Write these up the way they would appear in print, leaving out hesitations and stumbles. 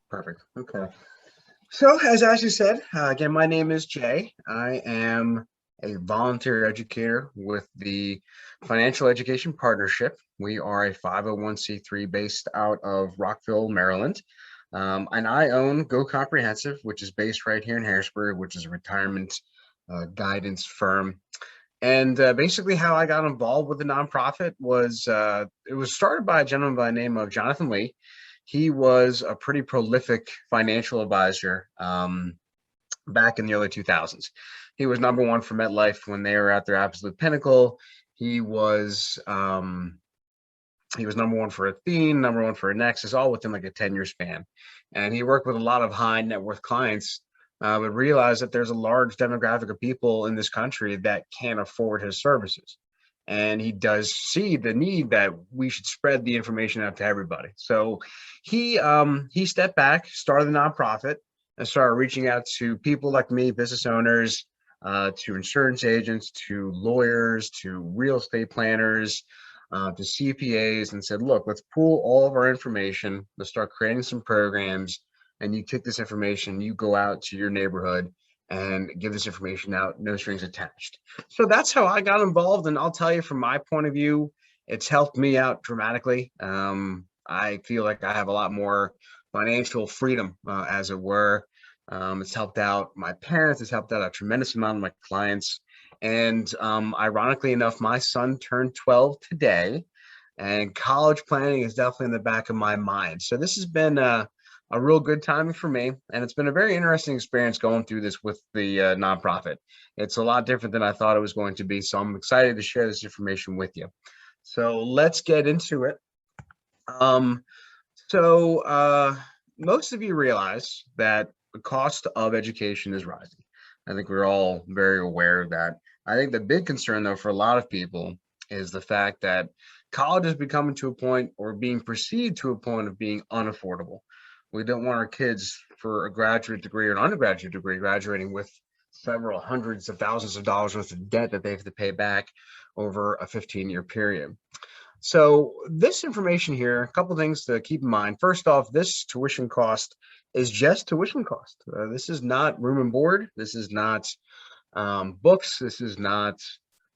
Perfect. Okay. So, as Ashley said, again, my name is Jay. I am a volunteer educator with the Financial Education Partnership. We are a 501(c)(3) based out of Rockville, Maryland. And I own Go Comprehensive, which is based right here in Harrisburg, which is a retirement guidance firm. And basically, how I got involved with the nonprofit was it was started by a gentleman by the name of Jonathan Lee. He was a pretty prolific financial advisor back in the early 2000s. He was number one for MetLife when they were at their absolute pinnacle. He was he was number one for Athene, number one for Nexus, all within like a 10-year span. And he worked with a lot of high net worth clients, but realized that there's a large demographic of people in this country that can't afford his services. And he does see the need that we should spread the information out to everybody. So he stepped back, started a nonprofit, and started reaching out to people like me, business owners, to insurance agents, to lawyers, to real estate planners, to CPAs, and said, look, let's pool all of our information. Let's start creating some programs. And you take this information, you go out to your neighborhood and give this information out, no strings attached. So that's how I got involved. And I'll tell you, from my point of view, it's helped me out dramatically. I feel like I have a lot more financial freedom, as it were. It's helped out my parents. It's helped out a tremendous amount of my clients. And ironically enough, my son turned 12 today, and college planning is definitely in the back of my mind. So this has been a real good timing for me, and it's been a very interesting experience going through this with the nonprofit. It's a lot different than I thought it was going to be, so I'm excited to share this information with you. So let's get into it. Um, so most of you realize that the cost of education is rising. I think we're all very aware of that. I think the big concern, though, for a lot of people is the fact that college is becoming to a point, or being perceived to a point, of being unaffordable. We don't want our kids, for a graduate degree or an undergraduate degree, graduating with several hundreds of thousands of dollars worth of debt that they have to pay back over a 15-year period. So this information here, a couple things to keep in mind. First off, this tuition cost is just tuition cost. This is not room and board. This is not books. This is not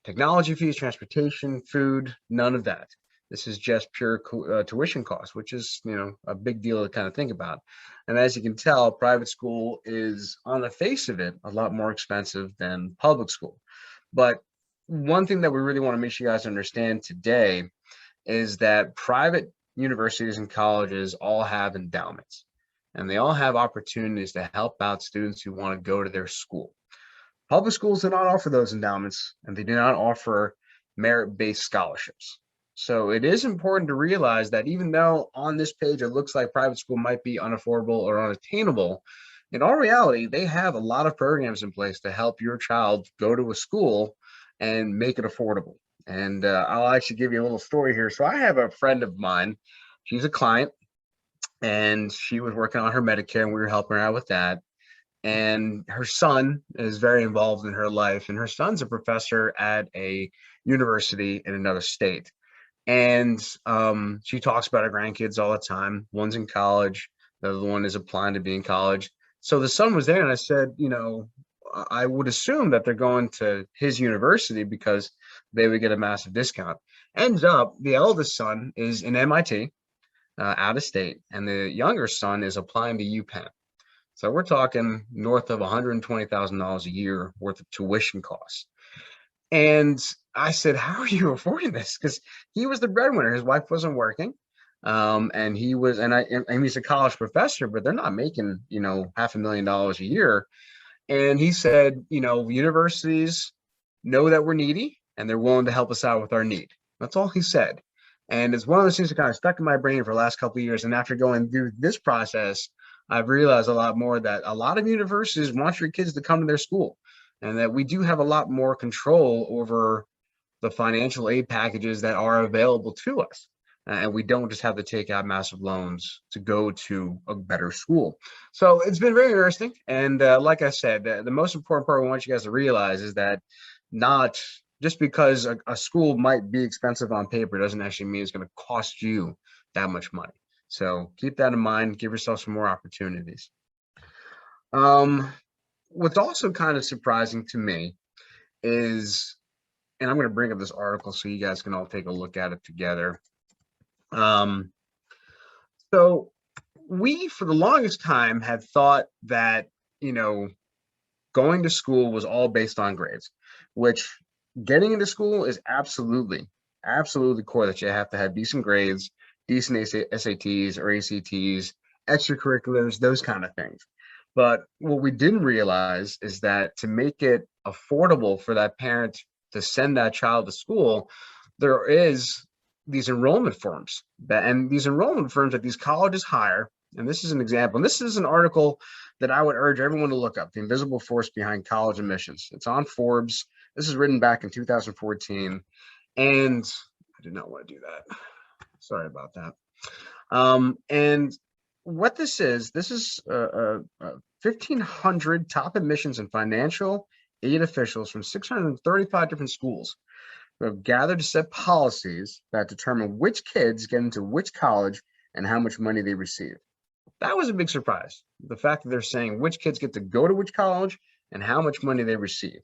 technology fees, transportation, food, none of that. This is just pure tuition cost, which is, a big deal to kind of think about. And as you can tell, private school is, on the face of it, a lot more expensive than public school. But one thing that we really want to make sure you guys understand today is that private universities and colleges all have endowments, and they all have opportunities to help out students who want to go to their school. Public schools do not offer those endowments, and they do not offer merit-based scholarships. So it is important to realize that even though on this page it looks like private school might be unaffordable or unattainable, in all reality, they have a lot of programs in place to help your child go to a school and make it affordable. And I'll actually give you a little story here. So I have a friend of mine. She's a client, and she was working on her Medicare, and we were helping her out with that. And her son is very involved in her life, and her son's a professor at a university in another state. And she talks about her grandkids all the time. One's in college, the other one is applying to be in college. So the son was there, and I said, I would assume that they're going to his university because they would get a massive discount. Ends up, the eldest son is in MIT, out of state, and the younger son is applying to UPenn. So we're talking north of $120,000 a year worth of tuition costs. And I said, how are you affording this? Because he was the breadwinner. His wife wasn't working. And he was, and he's a college professor, but they're not making, $500,000 a year. And he said, universities know that we're needy, and they're willing to help us out with our need. That's all he said. And it's one of those things that kind of stuck in my brain for the last couple of years. And after going through this process, I've realized a lot more that a lot of universities want your kids to come to their school, and that we do have a lot more control over the financial aid packages that are available to us. And we don't just have to take out massive loans to go to a better school. So it's been very interesting. And like I said, the most important part I want you guys to realize is that not just because a school might be expensive on paper doesn't actually mean it's going to cost you that much money. So keep that in mind. Give yourself some more opportunities. Um, what's also kind of surprising to me is, and I'm going to bring up this article so you guys can all take a look at it together. Um, so we, for the longest time, had thought that, you know, going to school was all based on grades, which getting into school is absolutely core that you have to have decent grades, decent SATs or ACTs, extracurriculars, those kind of things. But what we didn't realize is that to make it affordable for that parent to send that child to school, there is these enrollment firms and these enrollment firms that these colleges hire. And this is an example. And this is an article that I would urge everyone to look up, The Invisible Force Behind College Admissions. It's on Forbes. This is written back in 2014. And I did not want to do that. Sorry about that. And what this is 1,500 top admissions and financial aid officials from 635 different schools who have gathered to set policies that determine which kids get into which college and how much money they receive. That was a big surprise. The fact that they're saying which kids get to go to which college and how much money they receive.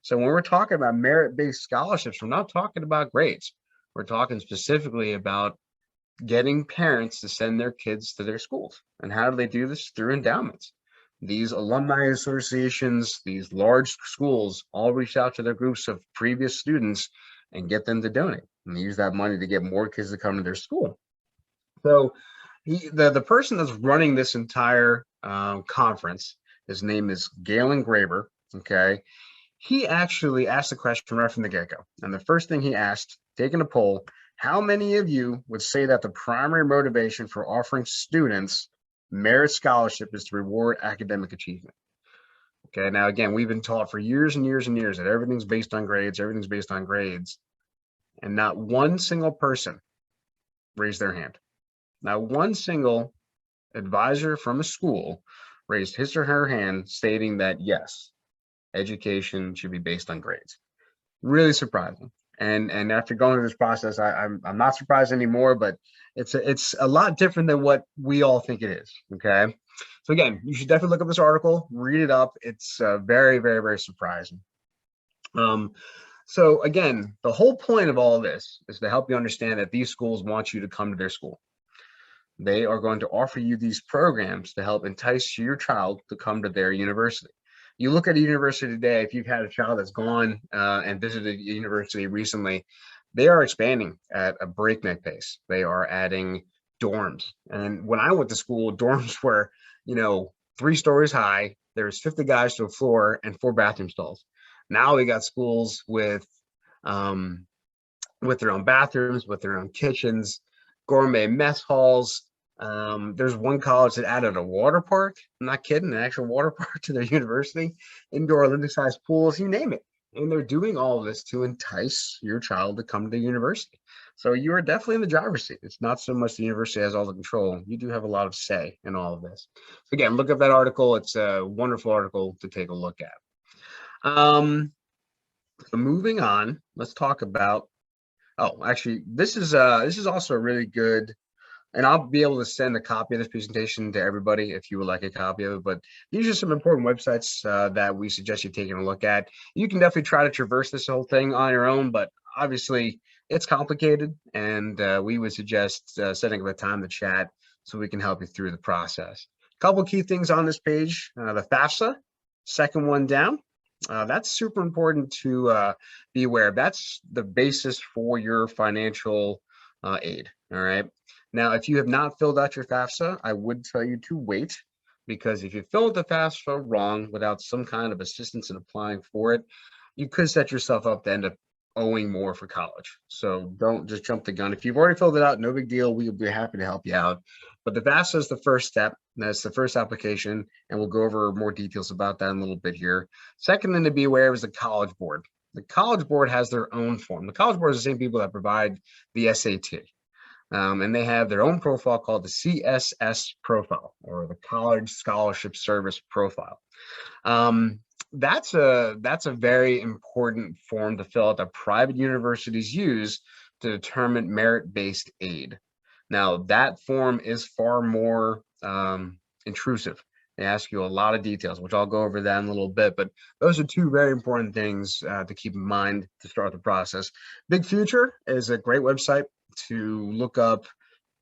So when we're talking about merit-based scholarships, we're not talking about grades. We're talking specifically about getting parents to send their kids to their schools. And how do they do this? Through endowments. These alumni associations, these large schools all reach out to their groups of previous students and get them to donate and use that money to get more kids to come to their school. So the person that's running this entire conference, his name is Galen Graber. Okay, he actually asked the question right from the get-go. And the first thing he asked, taking a poll, how many of you would say that the primary motivation for offering students merit scholarship is to reward academic achievement? Okay, now again, we've been taught for years and years and years that everything's based on grades, and not one single person raised their hand. Not one single advisor from a school raised his or her hand stating that yes, education should be based on grades. Really surprising. And after going through this process, I'm not surprised anymore, but it's a lot different than what we all think it is. Okay, so again, you should definitely look up this article, read it up. It's very surprising. So again, the whole point of all this is to help you understand that these schools want you to come to their school. They are going to offer you these programs to help entice your child to come to their university. You look at a university today, if you've had a child that's gone and visited a university recently, they are expanding at a breakneck pace. They are adding dorms. And when I went to school, dorms were, 3 stories high. There's 50 guys to a floor and 4 bathroom stalls. Now we got schools with their own bathrooms, with their own kitchens, gourmet mess halls. There's one college that added a water park. I'm not kidding, an actual water park to their university, indoor Olympic-sized pools, you name it. And they're doing all of this to entice your child to come to the university. So you are definitely in the driver's seat. It's not so much the university has all the control. You do have a lot of say in all of this. So again, look up that article. It's a wonderful article to take a look at. So moving on, let's talk about. Oh, actually, this is also really good, and I'll be able to send a copy of this presentation to everybody if you would like a copy of it. But these are some important websites that we suggest you taking a look at. You can definitely try to traverse this whole thing on your own, but obviously it's complicated, and we would suggest setting up a time to chat so we can help you through the process. A couple key things on this page: the FAFSA, second one down. That's super important to be aware of. That's the basis for your financial aid. All right. Now, if you have not filled out your FAFSA, I would tell you to wait, because if you filled the FAFSA wrong without some kind of assistance in applying for it, you could set yourself up to end up owing more for college. So don't just jump the gun. If you've already filled it out, no big deal. We'll be happy to help you out. But the FAFSA is the first step. That's the first application, and we'll go over more details about that in a little bit here. Second thing to be aware of is the College Board. The College Board has their own form. The College Board is the same people that provide the SAT. And they have their own profile called the CSS profile, or the College Scholarship Service profile. That's a very important form to fill out that private universities use to determine merit-based aid. Now, that form is far more intrusive. They ask you a lot of details, which I'll go over that in a little bit, but those are two very important things to keep in mind to start the process. Big Future is a great website to look up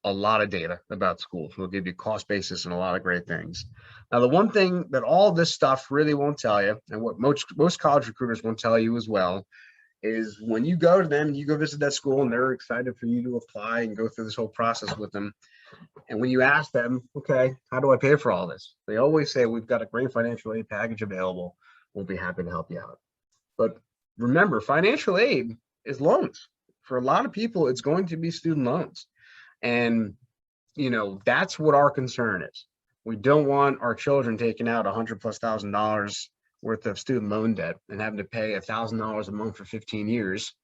a lot of data about schools. We'll give you cost basis and a lot of great things. Now, the one thing that all this stuff really won't tell you, and what most college recruiters won't tell you as well, is when you go to them, you go visit that school and they're excited for you to apply and go through this whole process with them. And when you ask them, okay, how do I pay for all this? They always say, we've got a great financial aid package available. We'll be happy to help you out. But remember, financial aid is loans. For a lot of people, it's going to be student loans. And, that's what our concern is. We don't want our children taking out $100,000+ worth of student loan debt and having to pay $1,000 a month for 15 years,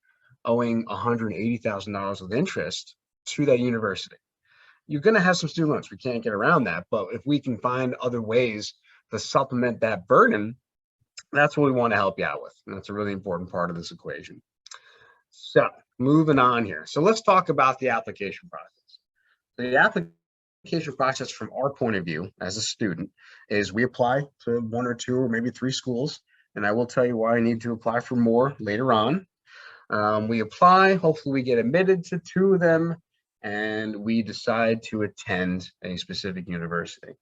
owing $180,000 of interest to that university. You're going to have some student loans. We can't get around that. But if we can find other ways to supplement that burden, that's what we want to help you out with. And that's a really important part of this equation. So moving on here. So let's talk about the application process. The application process from our point of view as a student is we apply to one or two or maybe three schools. And I will tell you why I need to apply for more later on. We apply, hopefully we get admitted to two of them, and we decide to attend a specific university.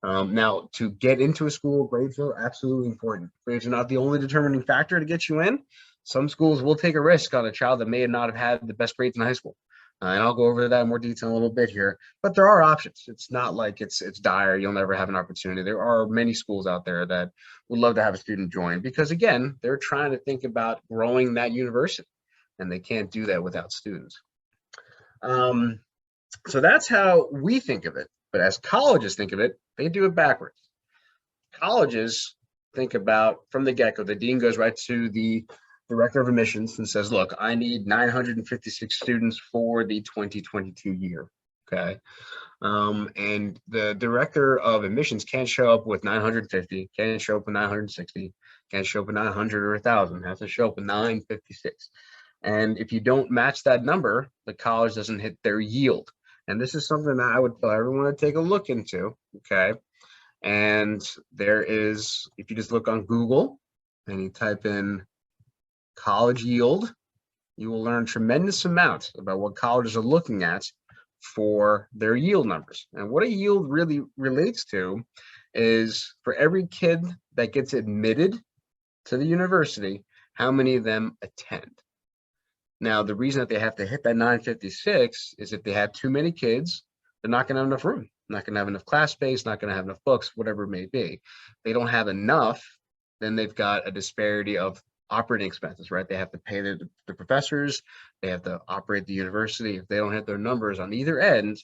Now, to get into a school, grades are absolutely important. Grades are not the only determining factor to get you in. Some schools will take a risk on a child that may not have had the best grades in high school. And I'll go over that in more detail in a little bit here, but there are options. It's not like it's dire. You'll never have an opportunity. There are many schools out there that would love to have a student join because, again, they're trying to think about growing that university, and they can't do that without students. So that's how we think of it. But as colleges think of it, they do it backwards. Colleges think about from the get-go, the dean goes right to the director of admissions and says, look, I need 956 students for the 2022 year. Okay. And the director of admissions can't show up with 950, can't show up with 960, can't show up with 900 or 1,000, has to show up with 956. And if you don't match that number, the college doesn't hit their yield. And this is something that I would tell everyone to take a look into. Okay. And there is, if you just look on Google and you type in college yield, you will learn a tremendous amount about what colleges are looking at for their yield numbers. And what a yield really relates to is for every kid that gets admitted to the university, how many of them attend. Now, the reason that they have to hit that 956 is if they have too many kids, they're not going to have enough room, not going to have enough class space, not going to have enough books, whatever it may be. If they don't have enough, then they've got a disparity of operating expenses, right? They have to pay the professors, they have to operate the university. If they don't hit their numbers on either end,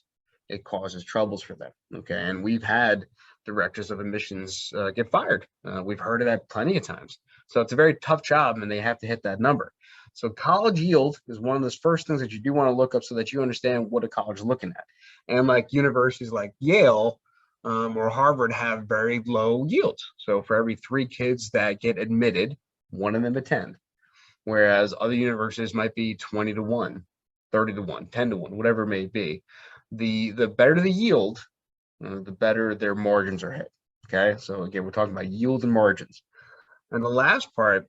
it causes troubles for them. Okay. And we've had directors of admissions get fired. We've heard of that plenty of times. So it's a very tough job and they have to hit that number. So college yield is one of those first things that you do want to look up so that you understand what a college is looking at. And like universities like Yale or Harvard have very low yields. So for every 3 kids that get admitted, 1 of them attend. Whereas other universities might be 20 to 1, 30 to 1, 10 to 1, whatever it may be. The better the yield, the better their margins are hit. Okay, so again, we're talking about yield and margins. And the last part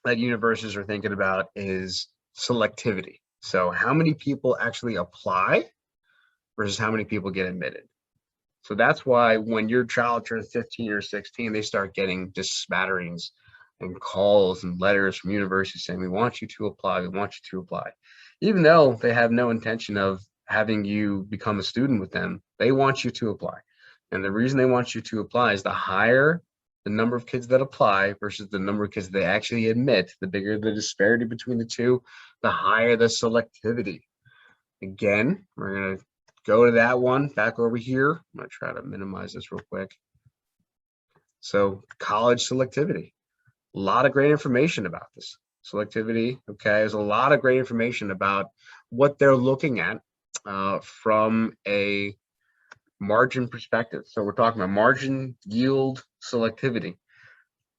that universities are thinking about is selectivity. So how many people actually apply versus how many people get admitted. So that's why when your child turns 15 or 16, they start getting just smatterings and calls and letters from universities saying, we want you to apply, we want you to apply. Even though they have no intention of having you become a student with them, they want you to apply. And the reason they want you to apply is the higher the number of kids that apply versus the number of kids they actually admit, the bigger the disparity between the two, the higher the selectivity. Again, we're going to go to that one back over here. I'm going to try to minimize this real quick. So college selectivity, a lot of great information about this. Selectivity, okay, there's a lot of great information about what they're looking at from a margin perspective. So we're talking about margin, yield, selectivity.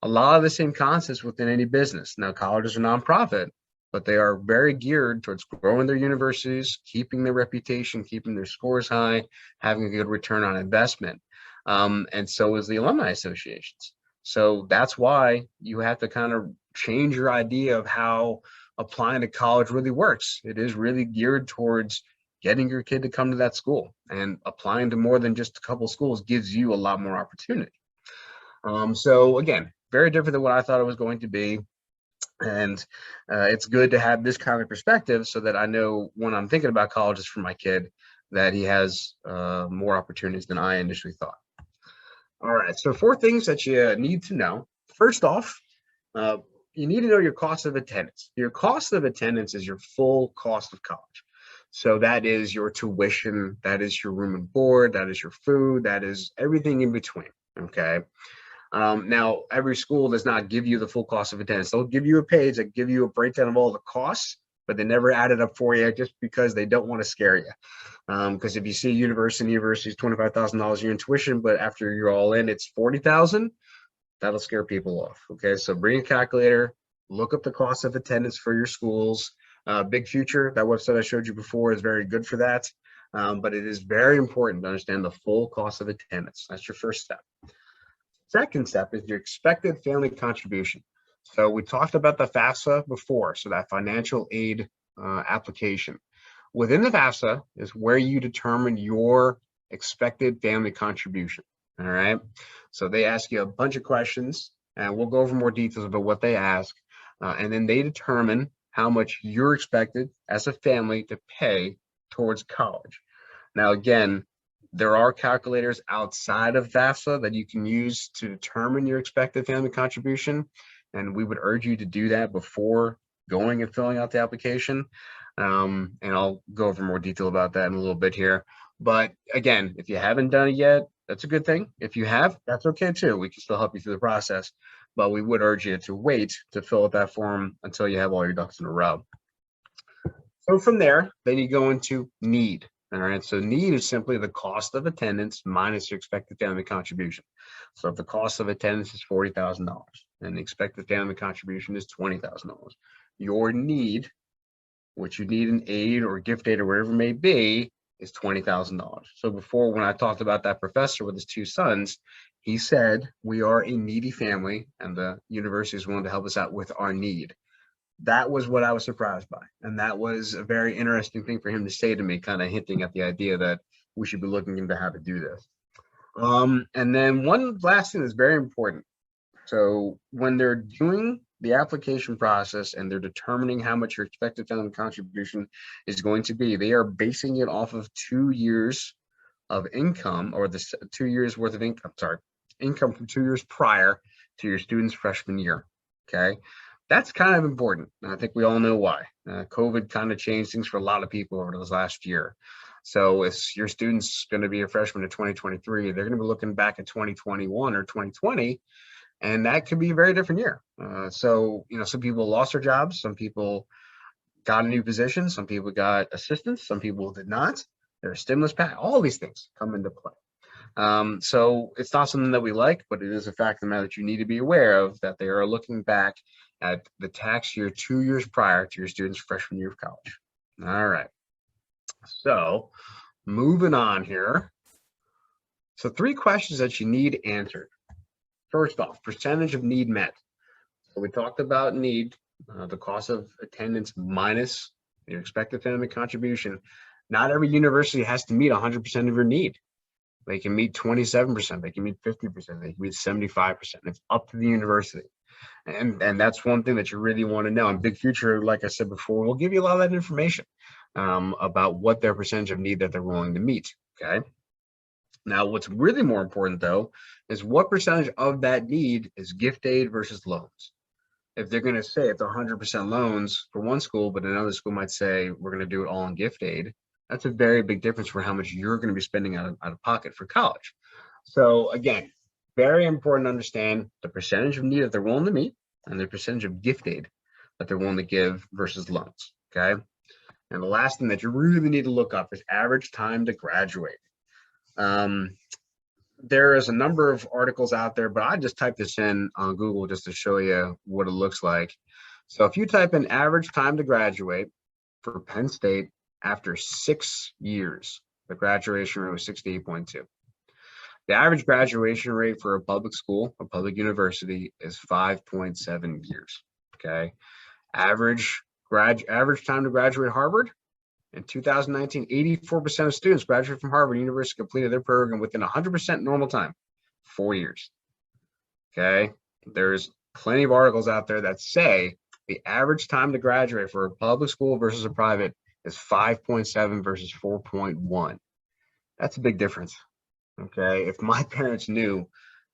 A lot of the same concepts within any business. Now, college is a nonprofit, but they are very geared towards growing their universities, keeping their reputation, keeping their scores high, having a good return on investment. And so is the alumni associations. So that's why you have to kind of change your idea of how applying to college really works. It is really geared towards getting your kid to come to that school, and applying to more than just a couple schools gives you a lot more opportunity. So again, very different than what I thought it was going to be. And it's good to have this kind of perspective so that I know when I'm thinking about colleges for my kid that he has more opportunities than I initially thought. All right, so 4 things that you need to know. First off, uh, you need to know your cost of attendance. Your cost of attendance is your full cost of college. So that is your tuition, that is your room and board, that is your food, that is everything in between, okay? Now, every school does not give you the full cost of attendance. They'll give you a page that give you a breakdown of all the costs, but they never add it up for you just because they don't want to scare you. Because if you see university is $25,000 a year in tuition, but after you're all in, it's $40,000, that'll scare people off. Okay, so bring a calculator, look up the cost of attendance for your schools. Big Future, that website I showed you before, is very good for that. But it is very important to understand the full cost of attendance. That's your first step. Second step is your expected family contribution. So we talked about the FAFSA before, so that financial aid application. Within the FAFSA is where you determine your expected family contribution. All right. So they ask you a bunch of questions, and we'll go over more details about what they ask. And then they determine how much you're expected as a family to pay towards college. Now, again, there are calculators outside of FAFSA that you can use to determine your expected family contribution. And we would urge you to do that before going and filling out the application. And I'll go over more detail about that in a little bit here. But again, if you haven't done it yet, that's a good thing. If you have, that's okay too. We can still help you through the process, but we would urge you to wait to fill out that form until you have all your ducks in a row. So from there, then you go into need. All right, so need is simply the cost of attendance minus your expected family contribution. So if the cost of attendance is $40,000 and the expected family contribution is $20,000, your need, what you need in aid or gift aid or whatever it may be, is $20,000. So before, when I talked about that professor with his 2 sons, he said, we are a needy family and the university is willing to help us out with our need. That was what I was surprised by. And that was a very interesting thing for him to say to me, kind of hinting at the idea that we should be looking into how to do this. And then one last thing that's very important. So when they're doing the application process and they're determining how much your expected family contribution is going to be, they are basing it off of 2 years of income, or the 2 years worth of income, income from 2 years prior to your student's freshman year. Okay. That's kind of important. And I think we all know why. COVID kind of changed things for a lot of people over this last year. So if your student's going to be a freshman in 2023, they're going to be looking back at 2021 or 2020, and that could be a very different year. So, some people lost their jobs. Some people got a new position. Some people got assistance. Some people did not. There's stimulus package. All these things come into play. So it's not something that we like, but it is a fact of the matter that you need to be aware of, that they are looking back at the tax year 2 years prior to your student's freshman year of college. All right. So moving on here. So 3 questions that you need answered. First off, percentage of need met. So we talked about need, the cost of attendance minus your expected family contribution. Not every university has to meet 100% of your need. They can meet 27%, they can meet 50%, they can meet 75%. It's up to the university. And that's one thing that you really want to know. And Big Future, like I said before, will give you a lot of that information about what their percentage of need that they're willing to meet. Okay. Now, what's really more important, though, is what percentage of that need is gift aid versus loans. If they're going to say it's 100% loans for one school, but another school might say we're going to do it all in gift aid, that's a very big difference for how much you're going to be spending out of pocket for college. So again, very important to understand the percentage of need that they're willing to meet and the percentage of gift aid that they're willing to give versus loans. Okay. And the last thing that you really need to look up is average time to graduate. There is a number of articles out there, but I just typed this in on Google just to show you what it looks like. So if you type in average time to graduate for Penn State after 6 years, the graduation rate was 68.2. The average graduation rate for a public school, a public university, is 5.7 years. Okay. Average time to graduate Harvard in 2019, 84% of students graduated from Harvard University completed their program within 100% normal time, 4 years. Okay. There's plenty of articles out there that say the average time to graduate for a public school versus a private is 5.7 versus 4.1. That's a big difference. Okay. If my parents knew,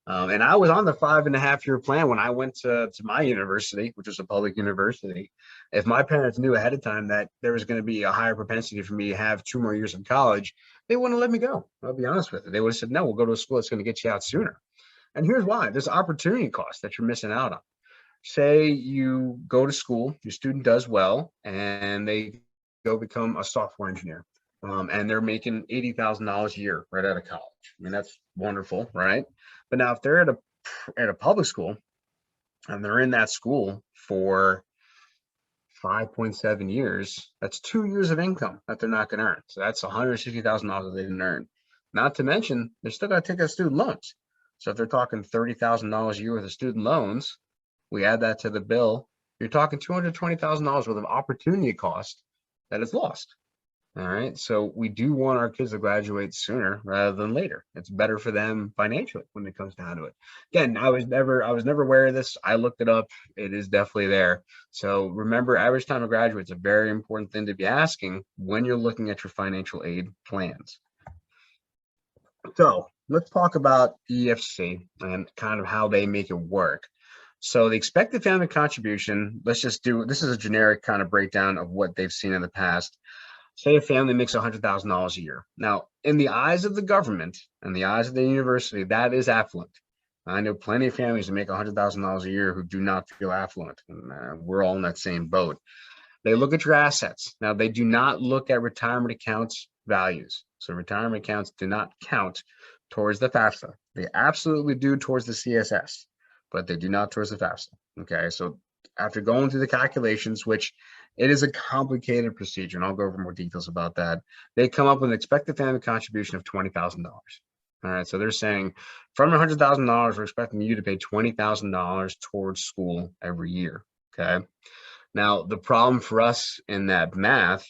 and I was on the 5.5 year plan when I went to my university, which was a public university. If my parents knew ahead of time that there was going to be a higher propensity for me to have 2 more years of college, they wouldn't have let me go. I'll be honest with you. They would have said, no, we'll go to a school that's going to get you out sooner. And here's why. There's opportunity cost that you're missing out on. Say you go to school, your student does well, and they go become a software engineer. And they're making $80,000 a year right out of college. I mean, that's wonderful, right? But now if they're at a public school and they're in that school for 5.7 years, that's 2 years of income that they're not going to earn. So that's $160,000 that they didn't earn. Not to mention, they're still got to take out student loans. So if they're talking $30,000 a year worth of student loans, we add that to the bill, you're talking $220,000 worth of opportunity cost that is lost. All right. So we do want our kids to graduate sooner rather than later. It's better for them financially when it comes down to it. Again, I was never aware of this. I looked it up. It is definitely there. So remember, average time to graduate is a very important thing to be asking when you're looking at your financial aid plans. So let's talk about EFC and kind of how they make it work. So the expected family contribution, this is a generic kind of breakdown of what they've seen in the past. Say a family makes $100,000 a year. Now, in the eyes of the government and the eyes of the university, that is affluent. I know plenty of families that make $100,000 a year who do not feel affluent. And we're all in that same boat. They look at your assets. Now, they do not look at retirement accounts values. So retirement accounts do not count towards the FAFSA. They absolutely do towards the CSS, but they do not towards the FAFSA. Okay, so after going through the calculations, which it is a complicated procedure, and I'll go over more details about that, they come up with an expected family contribution of $20,000. All right, so they're saying from $100,000, we're expecting you to pay $20,000 towards school every year. Okay. Now, the problem for us in that math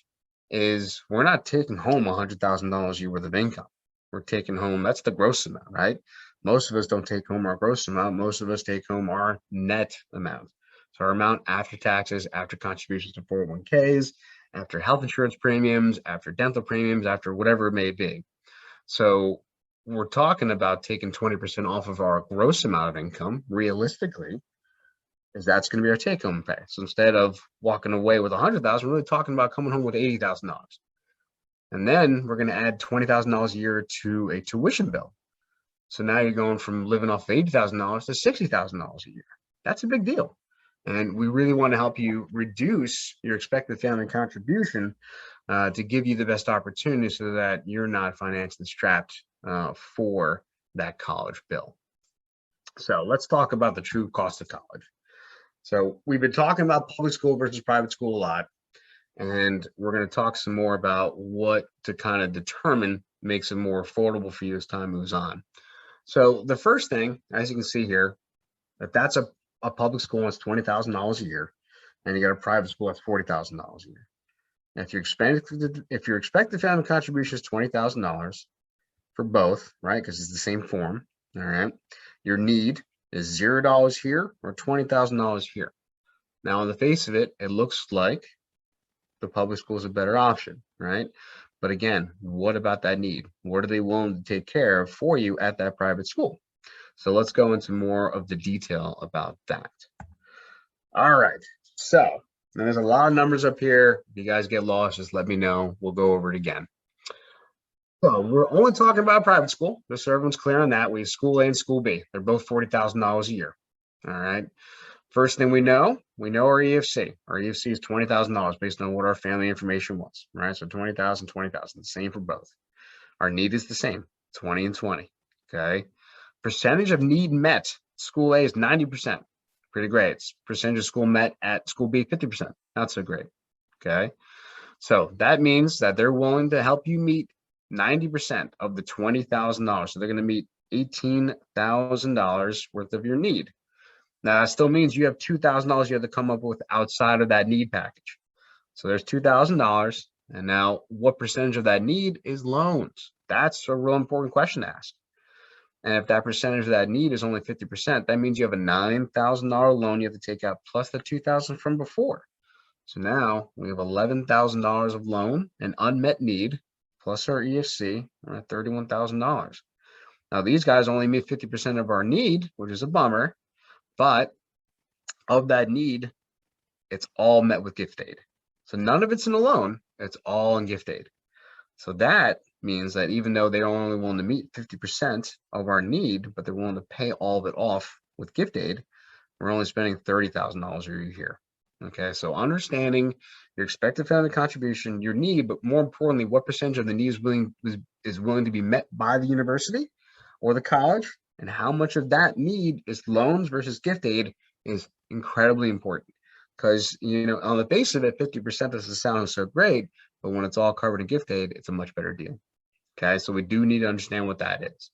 is we're not taking home $100,000 a year worth of income. We're taking home, that's the gross amount, right? Most of us don't take home our gross amount. Most of us take home our net amount. So our amount after taxes, after contributions to 401ks, after health insurance premiums, after dental premiums, after whatever it may be. So we're talking about taking 20% off of our gross amount of income, realistically, is that's going to be our take-home pay. So instead of walking away with $100,000, we're really talking about coming home with $80,000. And then we're going to add $20,000 a year to a tuition bill. So now you're going from living off of $80,000 to $60,000 a year. That's a big deal. And we really want to help you reduce your expected family contribution to give you the best opportunity so that you're not financially strapped for that college bill. So let's talk about the true cost of college. So we've been talking about public school versus private school a lot, and we're going to talk some more about what to kind of determine makes it more affordable for you as time moves on. So the first thing, as you can see here, that's a public school that's $20,000 a year, and you got a private school that's $40,000 a year. And if your expected family contribution is $20,000 for both, right? Because it's the same form. All right. Your need is $0 here or $20,000 here. Now, on the face of it, it looks like the public school is a better option, right? But again, what about that need? What are they willing to take care of for you at that private school? So let's go into more of the detail about that. All right. So there's a lot of numbers up here. If you guys get lost, just let me know. We'll go over it again. So we're only talking about private school, just so everyone's clear on that. We have school A and school B. They're both $40,000 a year. All right. First thing we know our EFC. Our EFC is $20,000 based on what our family information was. Right. So 20,000, 20,000, same for both. Our need is the same, 20 and 20. Okay. Percentage of need met. School A is 90%. Pretty great. It's percentage of school met at school B, 50%. Not so great. Okay. So that means that they're willing to help you meet 90% of the $20,000. So they're going to meet $18,000 worth of your need. Now, that still means you have $2,000 you have to come up with outside of that need package. So there's $2,000. And now what percentage of that need is loans? That's a real important question to ask. And if that percentage of that need is only 50%, that means you have a $9,000 loan you have to take out plus the $2,000 from before. So now we have $11,000 of loan and unmet need plus our EFC at $31,000. Now these guys only meet 50% of our need, which is a bummer, but of that need, it's all met with gift aid. So none of it's in a loan, it's all in gift aid. So that means that even though they're only willing to meet 50% of our need, but they're willing to pay all of it off with gift aid, we're only spending $30,000 a year here. Okay, so understanding your expected family contribution, your need, but more importantly, what percentage of the need is willing to be met by the university or the college, and how much of that need is loans versus gift aid is incredibly important. Because, you know, on the face of it, 50% doesn't sound so great, but when it's all covered in gift aid, it's a much better deal. Okay, so we do need to understand what that is.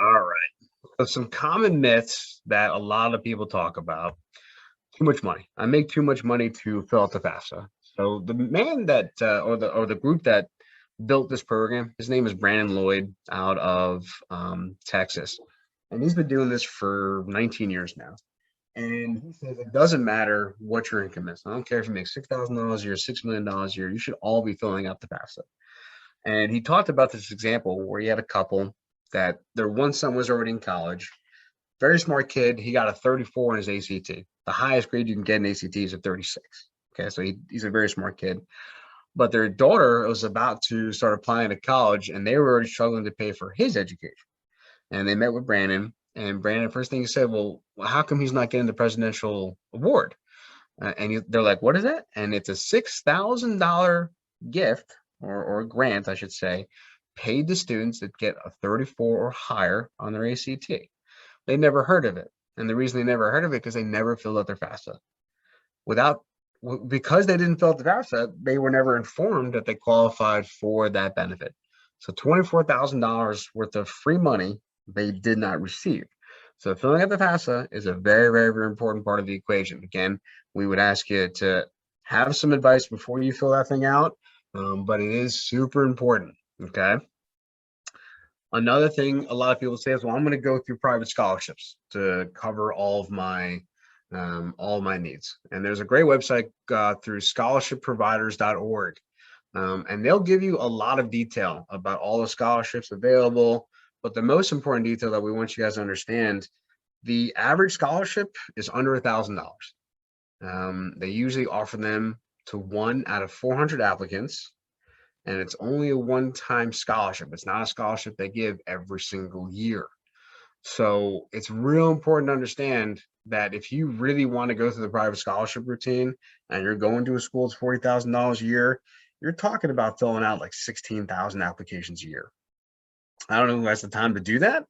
All right, so some common myths that a lot of people talk about. Too much money. I make too much money to fill out the FAFSA. So the man that or the group that built this program, his name is Brandon Lloyd out of Texas, and he's been doing this for 19 years now. And he says it doesn't matter what your income is. I don't care if you make $6,000 a year, $6 million a year. You should all be filling out the FAFSA. And he talked about this example where he had a couple that their one son was already in college. Very smart kid. He got a 34 in his ACT. The highest grade you can get in ACT is a 36. Okay, so he's a very smart kid. But their daughter was about to start applying to college, and they were already struggling to pay for his education. And they met with Brandon, and Brandon, first thing he said, well, how come he's not getting the presidential award? They're like, what is that? And it's a $6,000 gift or grant, I should say, paid to students that get a 34 or higher on their ACT. They never heard of it. And the reason they never heard of it because they never filled out their FAFSA. Because they didn't fill out the FAFSA, they were never informed that they qualified for that benefit. So $24,000 worth of free money they did not receive. So filling out the FAFSA is a very, very, very important part of the equation. Again, we would ask you to have some advice before you fill that thing out, but it is super important, okay? Another thing a lot of people say is, well, I'm going to go through private scholarships to cover all of my needs. And there's a great website through scholarshipproviders.org. And they'll give you a lot of detail about all the scholarships available. But the most important detail that we want you guys to understand, the average scholarship is under $1,000. They usually offer them to 1 out of 400 applicants. And it's only a one-time scholarship. It's not a scholarship they give every single year. So it's real important to understand that if you really want to go through the private scholarship routine and you're going to a school that's $40,000 a year, you're talking about filling out like 16,000 applications a year. I don't know who has the time to do that,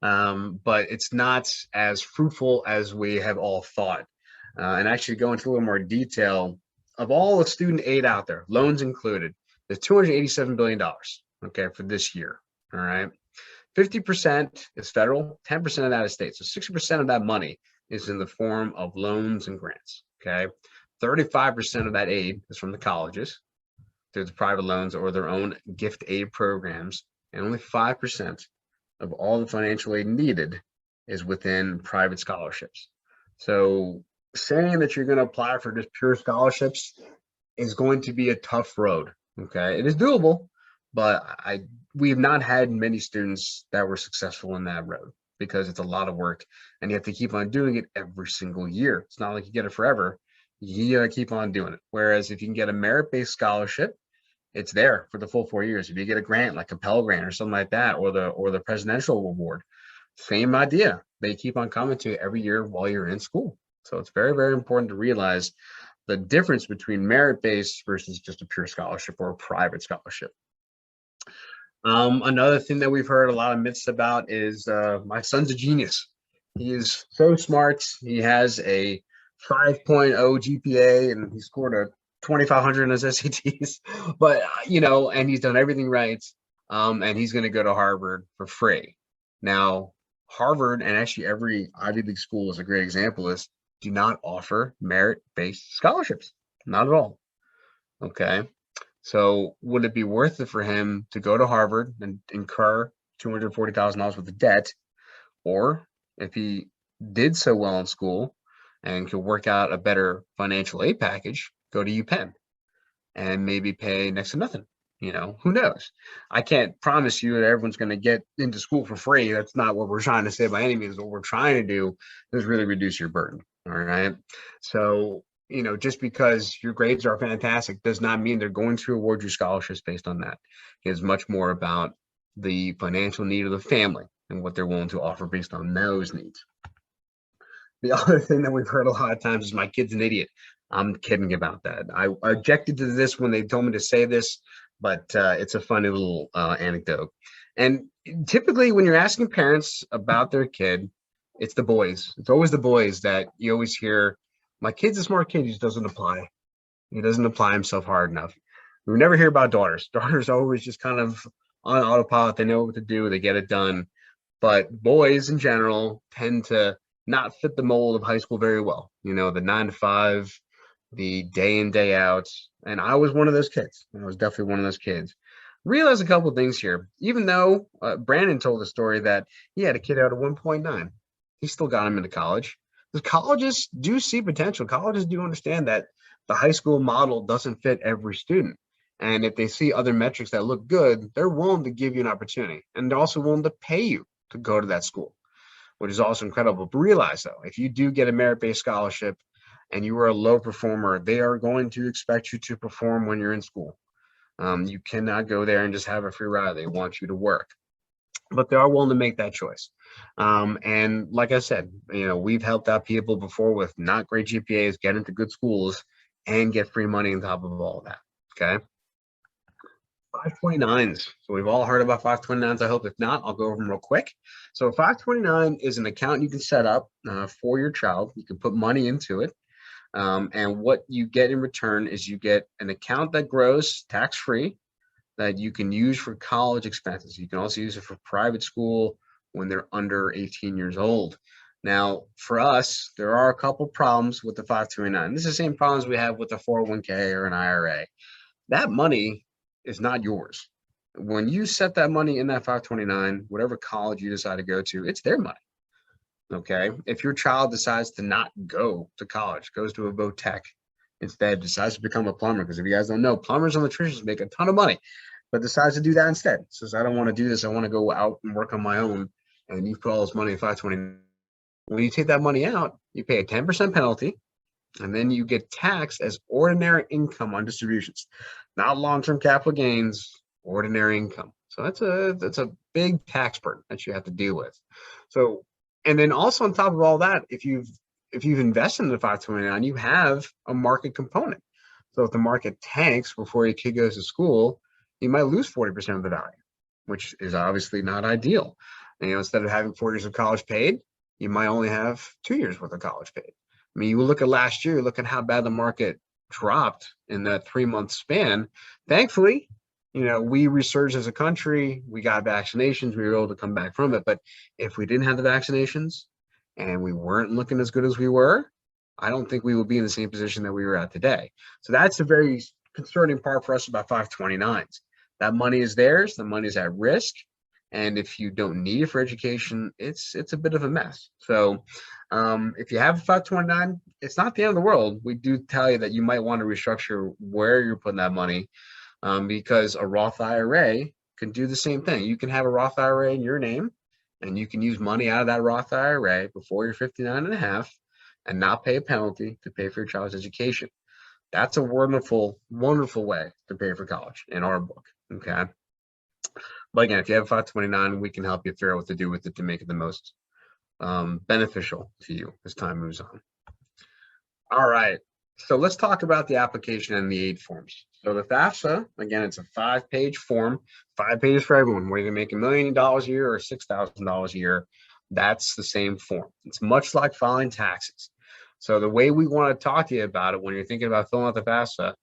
but it's not as fruitful as we have all thought. And actually go into a little more detail of all the student aid out there, loans included. There's $287 billion, okay, for this year, all right? 50% is federal, 10% of that is state. So 60% of that money is in the form of loans and grants, okay? 35% of that aid is from the colleges through the private loans or their own gift aid programs, and only 5% of all the financial aid needed is within private scholarships. So saying that you're going to apply for just pure scholarships is going to be a tough road. Okay, it is doable, but we have not had many students that were successful in that road because it's a lot of work and you have to keep on doing it every single year. It's not like you get it forever. You gotta keep on doing it. Whereas if you can get a merit-based scholarship, it's there for the full 4 years. If you get a grant like a Pell Grant or something like that, or the presidential award, same idea. They keep on coming to you every year while you're in school. So it's very, very important to realize the difference between merit-based versus just a pure scholarship or a private scholarship. Another thing that we've heard a lot of myths about is my son's a genius. He is so smart. He has a 5.0 GPA and he scored a 2,500 in his SATs. But, and he's done everything right. And he's going to go to Harvard for free. Now, Harvard and actually every Ivy League school is a great example is do not offer merit-based scholarships. Not at all. Okay. So would it be worth it for him to go to Harvard and incur $240,000 worth of debt? Or if he did so well in school and could work out a better financial aid package, go to UPenn and maybe pay next to nothing. Who knows? I can't promise you that everyone's going to get into school for free. That's not what we're trying to say by any means. What we're trying to do is really reduce your burden. All right. So, just because your grades are fantastic does not mean they're going to award you scholarships based on that. It's much more about the financial need of the family and what they're willing to offer based on those needs. The other thing that we've heard a lot of times is my kid's an idiot. I'm kidding about that. I objected to this when they told me to say this, but it's a funny little anecdote. And typically when you're asking parents about their kid, it's the boys. It's always the boys that you always hear, my kid's a smart kid, he just doesn't apply. He doesn't apply himself hard enough. We never hear about daughters. Daughters always just kind of on autopilot. They know what to do. They get it done. But boys in general tend to not fit the mold of high school very well. The 9 to 5, the day in, day out. And I was one of those kids. I was definitely one of those kids. Realize a couple of things here. Even though Brandon told the story that he had a kid out of 1.9, he still got him into college. The colleges do see potential. Colleges do understand that the high school model doesn't fit every student. And if they see other metrics that look good, they're willing to give you an opportunity. And they're also willing to pay you to go to that school, which is also incredible. But realize though, if you do get a merit-based scholarship and you are a low performer, they are going to expect you to perform when you're in school. You cannot go there and just have a free ride. They want you to work, but they are willing to make that choice. And like I said, we've helped out people before with not great GPAs, get into good schools and get free money on top of all of that. Okay. 529s. So we've all heard about 529s. I hope if not, I'll go over them real quick. So 529 is an account you can set up for your child. You can put money into it. And what you get in return is you get an account that grows tax-free that you can use for college expenses. You can also use it for private school when they're under 18 years old. Now, for us, there are a couple problems with the 529. This is the same problems we have with a 401k or an IRA. That money is not yours. When you set that money in that 529, whatever college you decide to go to, it's their money. Okay. If your child decides to not go to college, goes to a vo-tech instead, decides to become a plumber, because if you guys don't know, plumbers and electricians make a ton of money, but decides to do that instead. Says, I don't want to do this. I want to go out and work on my own. And you put all this money in 529. When you take that money out, you pay a 10% penalty, and then you get taxed as ordinary income on distributions, not long-term capital gains, ordinary income. So that's a big tax burden that you have to deal with. So, and then also on top of all that, if you've invested in the 529, you have a market component. So if the market tanks before your kid goes to school, you might lose 40% of the value, which is obviously not ideal. Instead of having 4 years of college paid, you might only have 2 years worth of college paid. I mean, you look at last year, look at how bad the market dropped in that 3-month span. Thankfully, we resurged as a country. We got vaccinations. We were able to come back from it. But if we didn't have the vaccinations and we weren't looking as good as we were, I don't think we would be in the same position that we were at today. So that's a very concerning part for us about 529s. That money is theirs. The money is at risk. And if you don't need it for education, it's a bit of a mess. So if you have a 529, it's not the end of the world. We do tell you that you might want to restructure where you're putting that money, because a Roth IRA can do the same thing. You can have a Roth IRA in your name, and you can use money out of that Roth IRA before you're 59 and a half and not pay a penalty to pay for your child's education. That's a wonderful, wonderful way to pay for college in our book. Okay. But again, if you have a 529, we can help you figure out what to do with it to make it the most beneficial to you as time moves on. All right. So let's talk about the application and the aid forms. So the FAFSA, again, it's a 5-page form, 5 pages for everyone, whether you make $1 million a year or $6,000 a year. That's the same form. It's much like filing taxes. So the way we want to talk to you about it when you're thinking about filling out the FAFSA,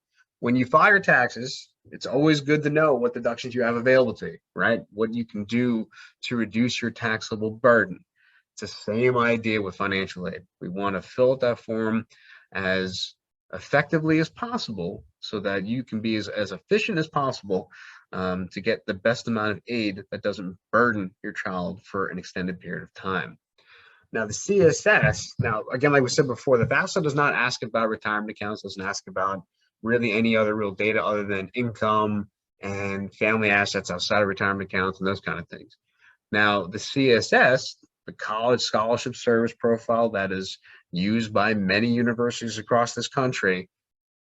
when you file your taxes, it's always good to know what deductions you have available to you, right? What you can do to reduce your taxable burden. It's the same idea with financial aid. We want to fill out that form as effectively as possible so that you can be as efficient as possible to get the best amount of aid that doesn't burden your child for an extended period of time. Now, the CSS, now, again, like we said before, the FAFSA does not ask about retirement accounts, doesn't ask about really any other real data other than income and family assets outside of retirement accounts and those kind of things. Now, the CSS, the College Scholarship Service Profile that is used by many universities across this country,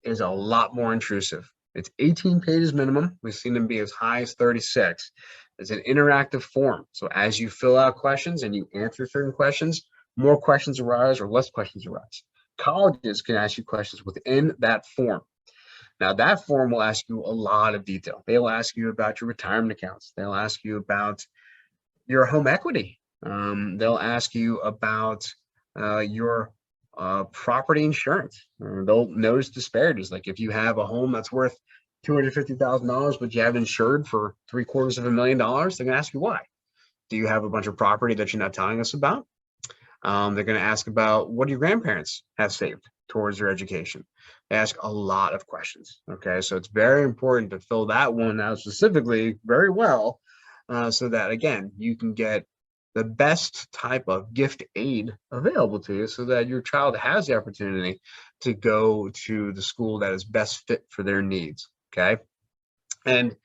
is a lot more intrusive. It's 18 pages minimum. We've seen them be as high as 36. It's an interactive form. So as you fill out questions and you answer certain questions, more questions arise or less questions arise. Colleges can ask you questions within that form. Now, that form will ask you a lot of detail. They'll ask you about your retirement accounts. They'll ask you about your home equity. They'll ask you about your property insurance. They'll notice disparities. Like if you have a home that's worth $250,000, but you have insured for $750,000, they're going to ask you why. Do you have a bunch of property that you're not telling us about? They're going to ask about what do your grandparents have saved towards their education. They ask a lot of questions. Okay, so it's very important to fill that one out specifically very well, so that again you can get the best type of gift aid available to you, so that your child has the opportunity to go to the school that is best fit for their needs. Okay, and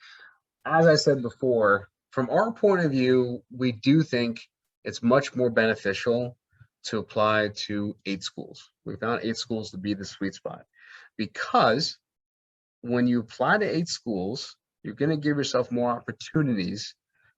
as I said before, from our point of view, we do think it's much more beneficial to apply to 8 schools. We found 8 schools to be the sweet spot, because when you apply to 8 schools, you're going to give yourself more opportunities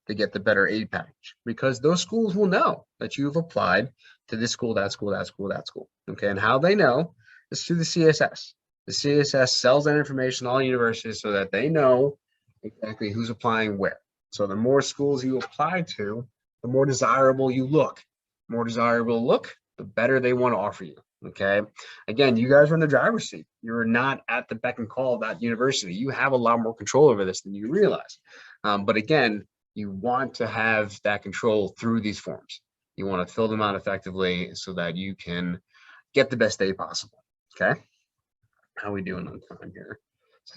to get the better aid package, because those schools will know that you've applied to this school, that school, that school, that school. Okay, and how they know is through the CSS. The CSS sells that information to all universities so that they know exactly who's applying where. So the more schools you apply to, the more desirable you look. The more desirable look, the better they want to offer you. Okay, again, you guys are in the driver's seat. You're not at the beck and call of that university. You have a lot more control over this than you realize. But again, you want to have that control through these forms. You want to fill them out effectively so that you can get the best day possible. Okay, how are we doing on time here?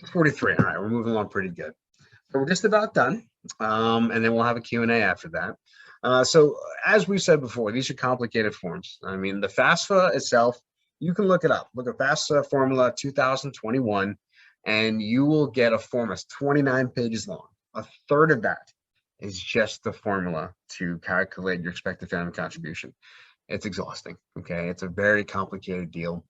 6:43. All right, we're moving along pretty good. So we're just about done, and then we'll have a Q&A after that. So as we said before, these are complicated forms. I mean, the FAFSA itself, you can look it up. Look at FAFSA formula 2021, and you will get a form that's 29 pages long. A third of that is just the formula to calculate your expected family contribution. It's exhausting. Okay, it's a very complicated deal.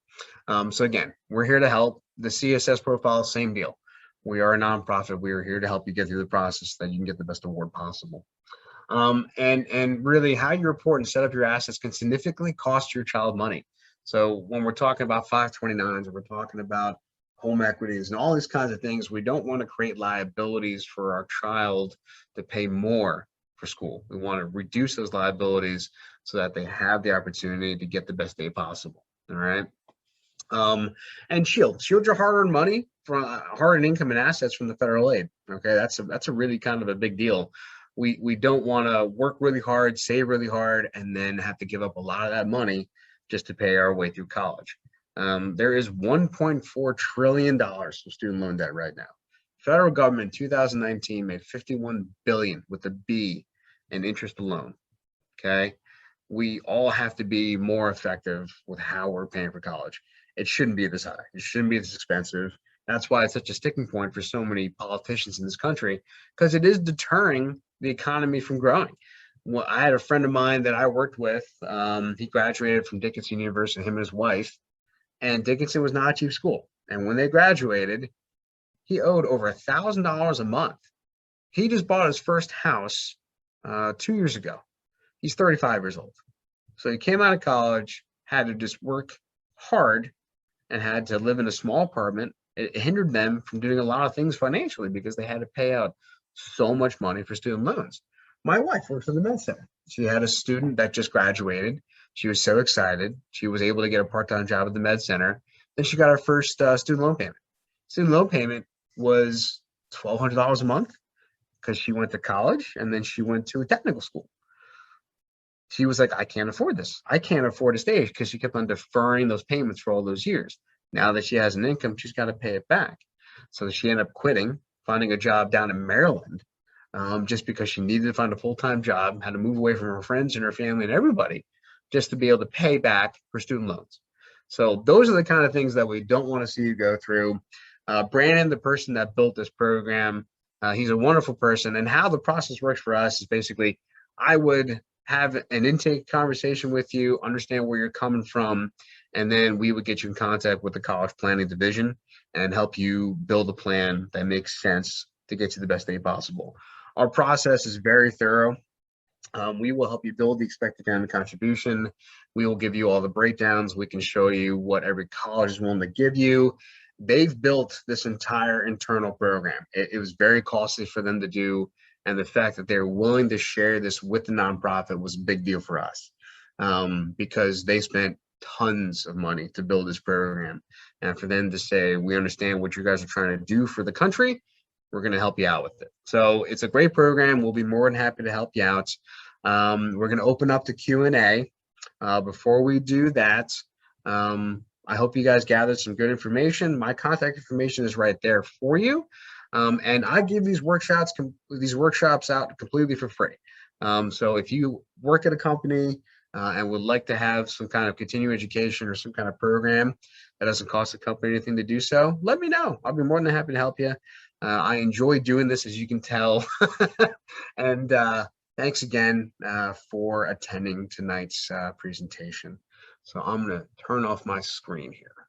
So again, we're here to help. The CSS profile, same deal. We are a nonprofit. We are here to help you get through the process so that you can get the best award possible. And really how you report and set up your assets can significantly cost your child money. So when we're talking about 529s, or we're talking about home equities and all these kinds of things, we don't want to create liabilities for our child to pay more for school. We want to reduce those liabilities so that they have the opportunity to get the best day possible. All right. And shield your hard-earned money from hard-earned income and assets from the federal aid. Okay, that's a really kind of a big deal. We don't want to work really hard, save really hard, and then have to give up a lot of that money just to pay our way through college. There is $1.4 trillion of student loan debt right now. Federal government in 2019 made $51 billion with a B in interest alone. Okay, we all have to be more effective with how we're paying for college. It shouldn't be this high. It shouldn't be this expensive. That's why it's such a sticking point for so many politicians in this country, because it is deterring the economy from growing. Well, I had a friend of mine that I worked with. He graduated from Dickinson University, him and his wife, and Dickinson was not a cheap school. And when they graduated, he owed over $1,000 a month. He just bought his first house 2 years ago. He's 35 years old. So he came out of college, had to just work hard, and had to live in a small apartment. It hindered them from doing a lot of things financially because they had to pay out so much money for student loans. My wife works in the med center. She had a student that just graduated. She was so excited. She was able to get a part-time job at the med center. Then she got her first student loan payment. Student loan payment was $1,200 a month because she went to college and then she went to a technical school. She was like, I can't afford this. I can't afford to stay, because she kept on deferring those payments for all those years. Now that she has an income, she's got to pay it back. So she ended up quitting, finding a job down in Maryland, just because she needed to find a full-time job, had to move away from her friends and her family and everybody just to be able to pay back her student loans. So those are the kind of things that we don't want to see you go through. Brandon, the person that built this program, he's a wonderful person. And how the process works for us is basically, I would have an intake conversation with you, understand where you're coming from, and then we would get you in contact with the college planning division and help you build a plan that makes sense to get you the best day possible. Our process is very thorough. We will help you build the expected family contribution. We will give you all the breakdowns. We can show you what every college is willing to give you. They've built this entire internal program. It was very costly for them to do, and the fact that they're willing to share this with the nonprofit was a big deal for us, because they spent tons of money to build this program. And for them to say, we understand what you guys are trying to do for the country, we're going to help you out with it. So it's a great program. We'll be more than happy to help you out. We're going to open up the Q&A. Before we do that, I hope you guys gathered some good information. My contact information is right there for you. And I give these workshops out completely for free. So if you work at a company and would like to have some kind of continuing education or some kind of program that doesn't cost the company anything to do so, let me know. I'll be more than happy to help you. I enjoy doing this, as you can tell. And thanks again for attending tonight's presentation. So I'm going to turn off my screen here.